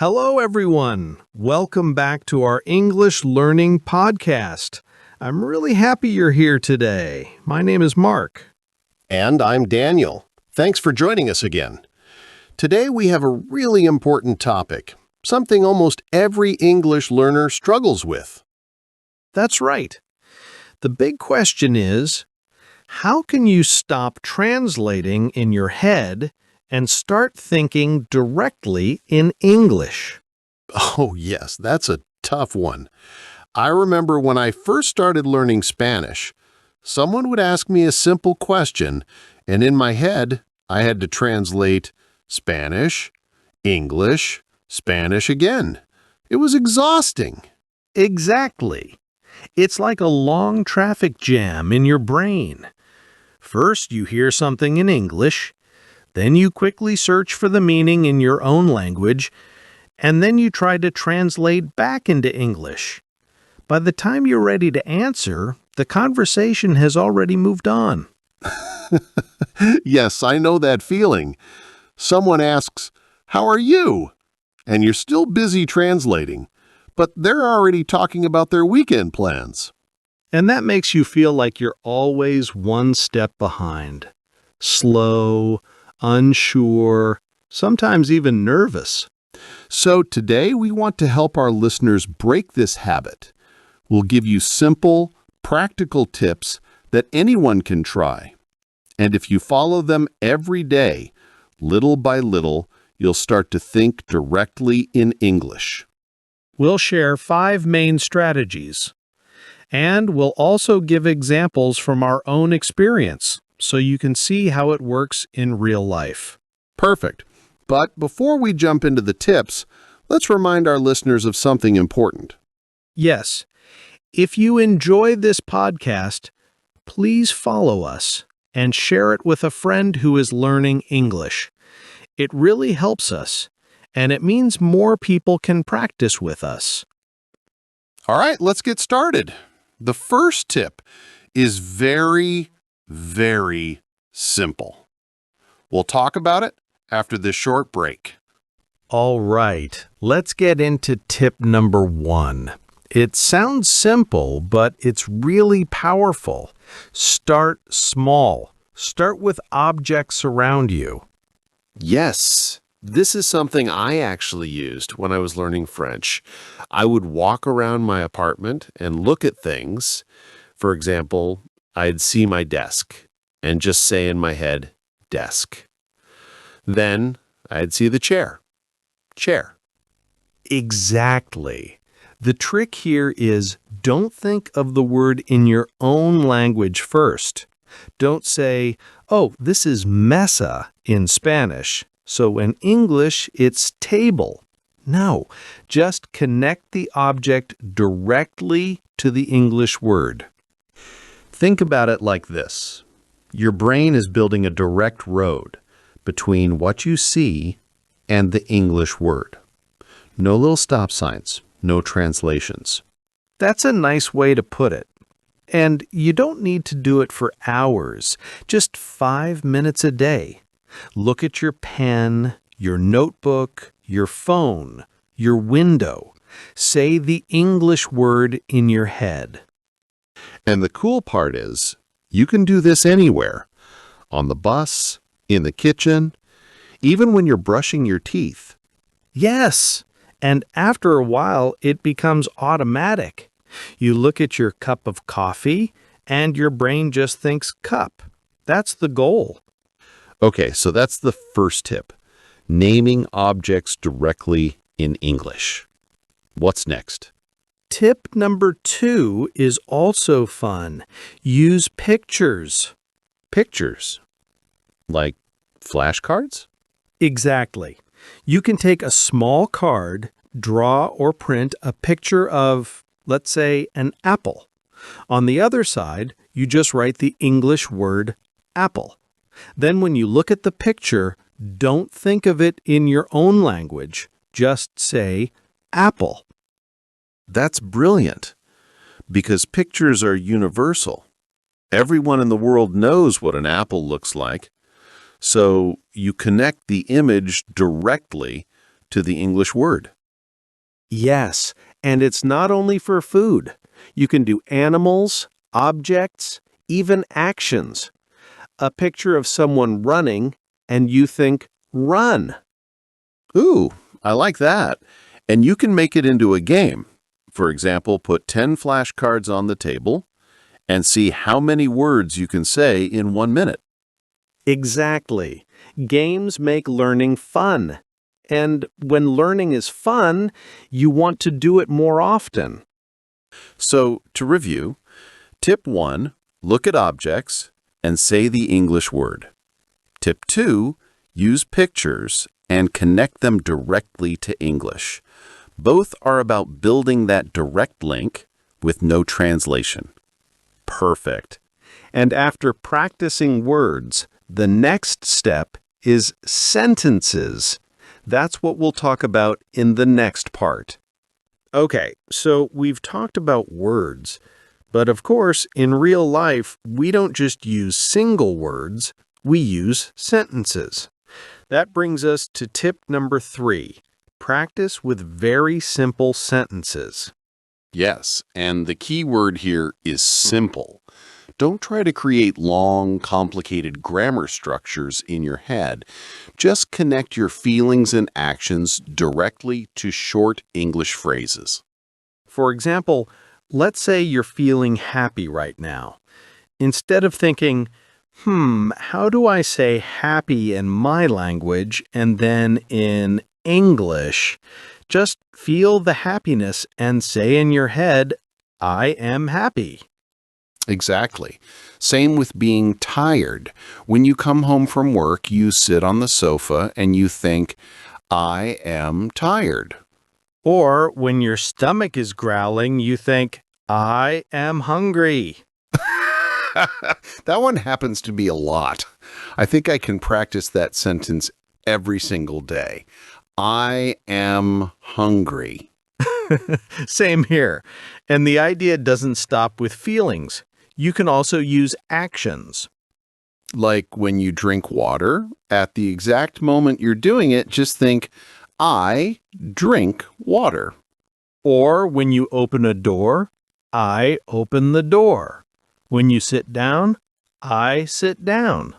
Hello, everyone. Welcome back to our English Learning Podcast. I'm really happy you're here today. My name is Mark. And I'm Daniel. Thanks for joining us again. Today we have a really important topic, something almost every English learner struggles with. That's right. The big question is, how can you stop translating in your head and start thinking directly in English? Oh yes, that's a tough one. I remember when I first started learning Spanish, someone would ask me a simple question, and in my head, I had to translate Spanish, English, Spanish again. It was exhausting. Exactly. It's like a long traffic jam in your brain. First, you hear something in English, then you quickly search for the meaning in your own language, and then you try to translate back into English. By the time you're ready to answer, the conversation has already moved on. Yes, I know that feeling. Someone asks, "How are you?" And you're still busy translating, but they're already talking about their weekend plans. And that makes you feel like you're always one step behind. Slow, unsure, sometimes even nervous. So today we want to help our listeners break this habit. We'll give you simple, practical tips that anyone can try. And if you follow them every day, little by little, you'll start to think directly in English. We'll share 5 main strategies. And we'll also give examples from our own experience, so you can see how it works in real life. Perfect. But before we jump into the tips, let's remind our listeners of something important. Yes, if you enjoy this podcast, please follow us and share it with a friend who is learning English. It really helps us, and it means more people can practice with us. All right, let's get started. The first tip is very simple. We'll talk about it after this short break. All right, let's get into tip number 1. It sounds simple, but it's really powerful. Start small. Start with objects around you. Yes, this is something I actually used when I was learning French. I would walk around my apartment and look at things. For example, I'd see my desk and just say in my head, desk. Then I'd see the chair, chair. Exactly. The trick here is don't think of the word in your own language first. Don't say, oh, this is mesa in Spanish, so in English it's table. No, just connect the object directly to the English word. Think about it like this. Your brain is building a direct road between what you see and the English word. No little stop signs, no translations. That's a nice way to put it. And you don't need to do it for hours, just 5 minutes a day. Look at your pen, your notebook, your phone, your window. Say the English word in your head. And the cool part is, you can do this anywhere. On the bus, in the kitchen, even when you're brushing your teeth. Yes, and after a while it becomes automatic. You look at your cup of coffee, and your brain just thinks cup. That's the goal. Okay, so that's the first tip. Naming objects directly in English. What's next? Tip number 2 is also fun. Use pictures. Pictures. Like flashcards? Exactly. You can take a small card, draw or print a picture of, let's say, an apple. On the other side, you just write the English word apple. Then when you look at the picture, don't think of it in your own language. Just say apple. That's brilliant, because pictures are universal. Everyone in the world knows what an apple looks like, so you connect the image directly to the English word. Yes, and it's not only for food. You can do animals, objects, even actions. A picture of someone running, and you think, run. Ooh, I like that. And you can make it into a game. For example, put 10 flashcards on the table and see how many words you can say in 1 minute. Exactly. Games make learning fun. And when learning is fun, you want to do it more often. So, to review, tip 1, look at objects and say the English word. Tip 2, use pictures and connect them directly to English. Both are about building that direct link with no translation. Perfect. And after practicing words, the next step is sentences. That's what we'll talk about in the next part. Okay, so we've talked about words, but of course, in real life, we don't just use single words, we use sentences. That brings us to tip number 3. Practice with very simple sentences. Yes, and the key word here is simple. Don't try to create long, complicated grammar structures in your head. Just connect your feelings and actions directly to short English phrases. For example, let's say you're feeling happy right now. Instead of thinking, how do I say happy in my language and then in English? Just feel the happiness and say in your head, I am happy. Exactly. Same with being tired. When you come home from work, you sit on the sofa and you think, I am tired. Or when your stomach is growling, you think, I am hungry. That one happens to be a lot. I think I can practice that sentence every single day. I am hungry. Same here. And the idea doesn't stop with feelings. You can also use actions. Like when you drink water, at the exact moment you're doing it, just think, I drink water. Or when you open a door, I open the door. When you sit down, I sit down.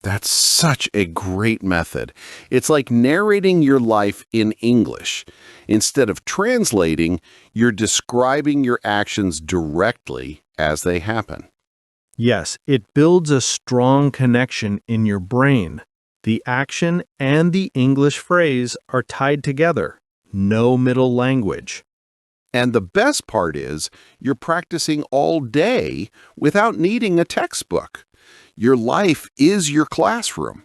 That's such a great method. It's like narrating your life in English. Instead of translating, you're describing your actions directly as they happen. Yes, it builds a strong connection in your brain. The action and the English phrase are tied together. No middle language. And the best part is, you're practicing all day without needing a textbook. Your life is your classroom.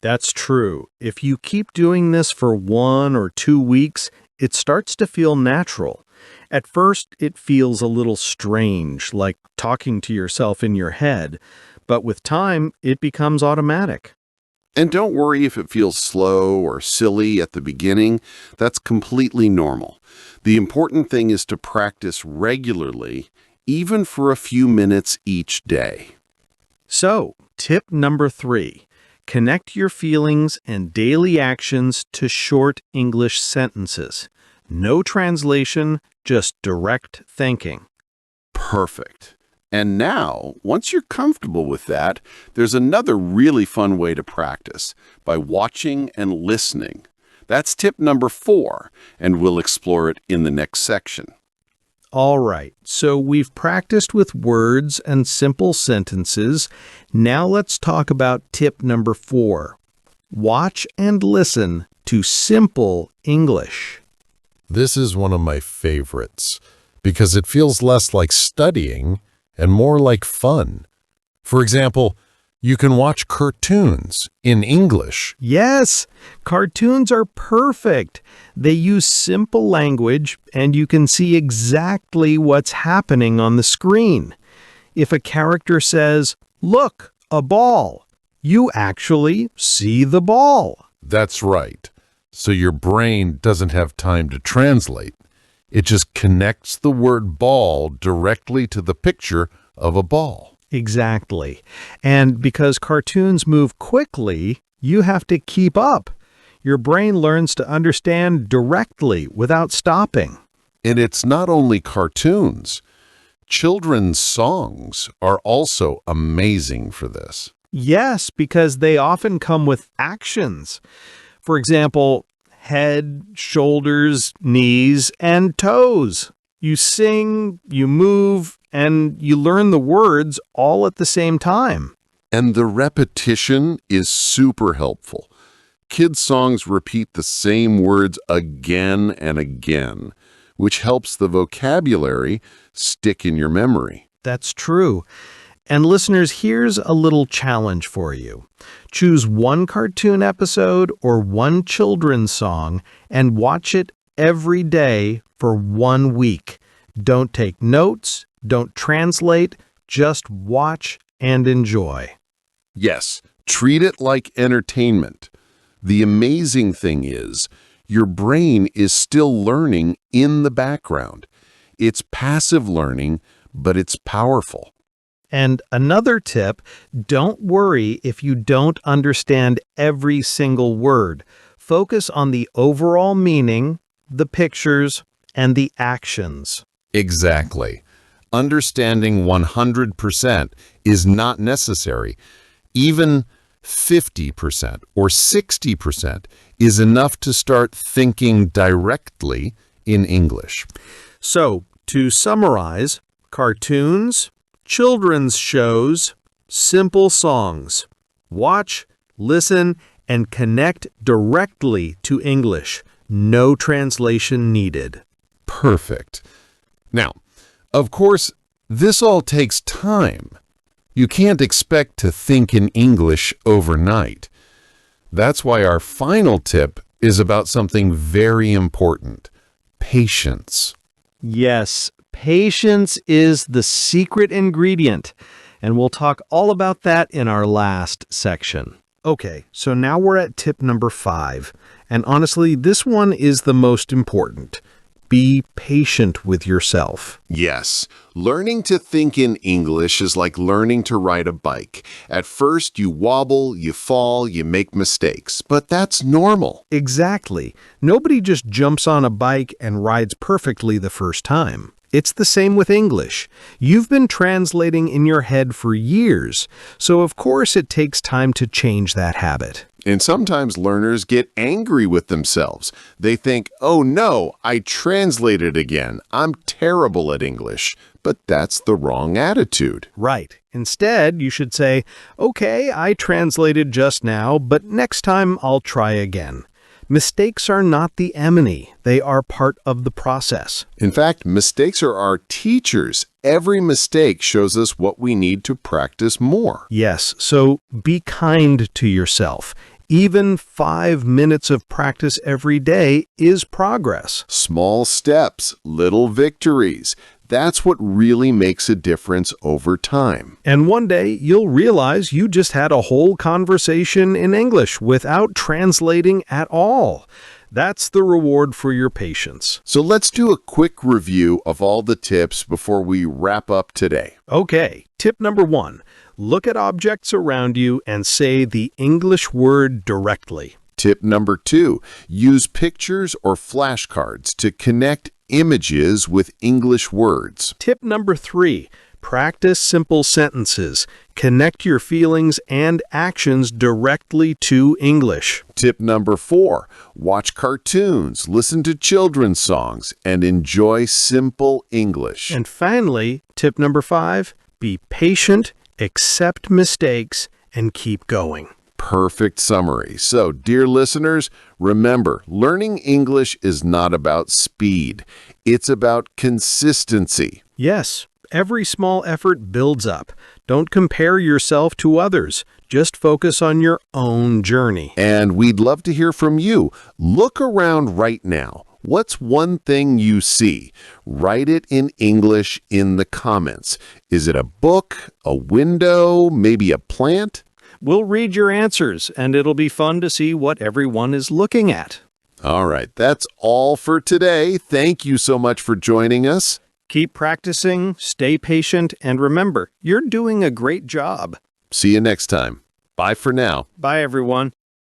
That's true. If you keep doing this for 1 or 2 weeks, it starts to feel natural. At first, it feels a little strange, like talking to yourself in your head, but with time, it becomes automatic. And don't worry if it feels slow or silly at the beginning. That's completely normal. The important thing is to practice regularly, even for a few minutes each day. So, tip number 3. Connect your feelings and daily actions to short English sentences. No translation, just direct thinking. Perfect. And now, once you're comfortable with that, there's another really fun way to practice, by watching and listening. That's tip number 4, and we'll explore it in the next section. All right, so we've practiced with words and simple sentences. Now let's talk about tip number 4. Watch and listen to simple English. This is one of my favorites because it feels less like studying and more like fun. For example, you can watch cartoons in English. Yes, cartoons are perfect. They use simple language and you can see exactly what's happening on the screen. If a character says, "Look, a ball," you actually see the ball. That's right. So your brain doesn't have time to translate. It just connects the word ball directly to the picture of a ball. Exactly. And because cartoons move quickly, you have to keep up. Your brain learns to understand directly without stopping. And it's not only cartoons. Children's songs are also amazing for this. Yes, because they often come with actions. For example, head, shoulders, knees, and toes. You sing, you move, and you learn the words all at the same time. And the repetition is super helpful. Kids' songs repeat the same words again and again, which helps the vocabulary stick in your memory. That's true. And listeners, here's a little challenge for you. Choose one cartoon episode or one children's song and watch it every day for 1 week. Don't take notes, don't translate, just watch and enjoy. Yes, treat it like entertainment. The amazing thing is, your brain is still learning in the background. It's passive learning, but it's powerful. And another tip, don't worry if you don't understand every single word. Focus on the overall meaning, the pictures, and the actions. Exactly. Understanding 100% is not necessary. Even 50% or 60% is enough to start thinking directly in English. So, to summarize, cartoons, children's shows, simple songs. Watch, listen, and connect directly to English. No translation needed. Perfect. Now, of course, this all takes time. You can't expect to think in English overnight. That's why our final tip is about something very important: patience. Yes, patience is the secret ingredient, and we'll talk all about that in our last section. Okay, so now we're at tip number 5, and honestly, this one is the most important. Be patient with yourself. Yes, learning to think in English is like learning to ride a bike. At first, you wobble, you fall, you make mistakes, but that's normal. Exactly. Nobody just jumps on a bike and rides perfectly the first time. It's the same with English. You've been translating in your head for years, so of course it takes time to change that habit. And sometimes learners get angry with themselves. They think, oh no, I translated again. I'm terrible at English. But that's the wrong attitude. Right. Instead, you should say, okay, I translated just now, but next time I'll try again. Mistakes are not the enemy. They are part of the process. In fact, mistakes are our teachers. Every mistake shows us what we need to practice more. Yes, so be kind to yourself. Even 5 minutes of practice every day is progress. Small steps, little victories. That's what really makes a difference over time. And one day you'll realize you just had a whole conversation in English without translating at all. That's the reward for your patience. So let's do a quick review of all the tips before we wrap up today. Okay, tip number 1. Look at objects around you and say the English word directly. Tip number 2, use pictures or flashcards to connect images with English words. Tip number 3, practice simple sentences. Connect your feelings and actions directly to English. Tip number 4, watch cartoons, listen to children's songs, and enjoy simple English. And finally, tip number 5, be patient, accept mistakes, and keep going. Perfect summary. So, dear listeners, remember, learning English is not about speed. It's about consistency. Yes, every small effort builds up. Don't compare yourself to others. Just focus on your own journey. And we'd love to hear from you. Look around right now. What's one thing you see? Write it in English in the comments. Is it a book, a window, maybe a plant? We'll read your answers, and it'll be fun to see what everyone is looking at. All right, that's all for today. Thank you so much for joining us. Keep practicing, stay patient, and remember, you're doing a great job. See you next time. Bye for now. Bye, everyone.